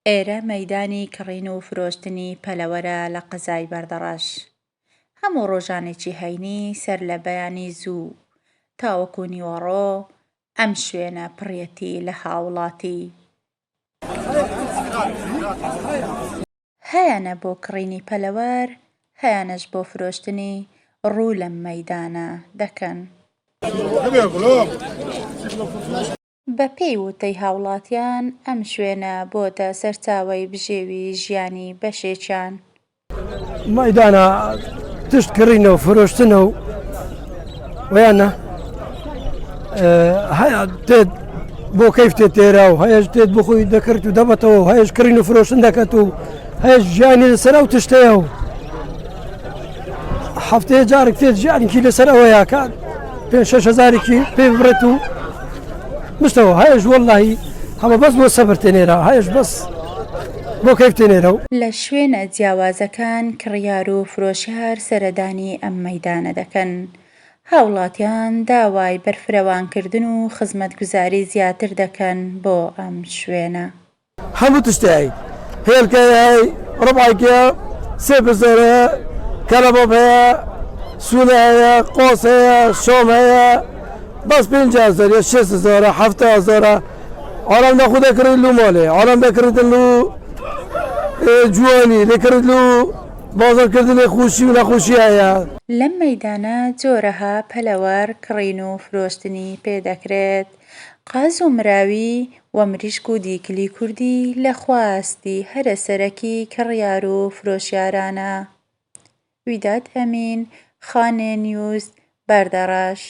ئێرە مەیدانی کڕین و فرۆشتنی پەلەوەرە لە قەزای بەردەڕەش. هەموو ڕۆژانێکی هەینی سەر لە بەیانی زوو تاوەکو نیوەڕۆ ئەم شوێنە پڕیەتی لە هاوڵاتی. هەیانە بۆ کڕینی پەلەوەر، هەیانەش بۆ فرۆشتنی ڕوو لەم مەیدانە دەکەن. بە پێی وتەی هاوڵاتیان ئەم شوێنە بۆتە سەرچاوەی بژێوی ژیانی بەشێکیان. مەیدانە تشت کڕینەوە فرۆشتنە و ویانە هەیە تێت بۆ کەیف تێت تێرا و هەیەش تێت بخۆی دەکرد و دەبەتەوە و هەیەش کڕین و فرۆشتن دەکەت و هەیەش ژیانی لەسەرە و تشتەیە و هەفتەیە جارێک تێت ژیانێکی لەسەرەوەیە کات 5,000 پێ بڕێت و مستەوە هەیەش وەڵڵاهی هەمە بەس بۆ سەبر تێنێرا هەیەش بەس بۆ کەیف تێنێرە و لە شوێنە جیاوازەکان کڕیار و فرۆشیار سەردانی ئەم مەیدانە دەکەن. هاوڵاتیان داوای بەرفرەوانکردن و خزمەتگوزاری زیاتر دەکەن بۆ ئەم شوێنە. هەموو تشتایی هێلکەی ڕبعایکە 3,000 کەرەبەب هەیە سوولە هەیە قۆس هەیە شۆم هەیە بەس 5,000 6,000 7,000 ئارام دەخود دەکرد لو ماڵێ ئارام دەکردن لو جوانی لێکرد لو بازارکردن خوشی و نەخۆشی هەیە. لەم مەیدانە جۆرەها پەلەوەر کڕین و فرۆشتنی پێدەکرێت. قاز و مراوی و مریشک و دیکلی کوردی لە خواستی هەرە سەرەکی کڕیار و فرۆشیارانە. ویداد ئەمین، خانێ نیوز، بەردەڕەش.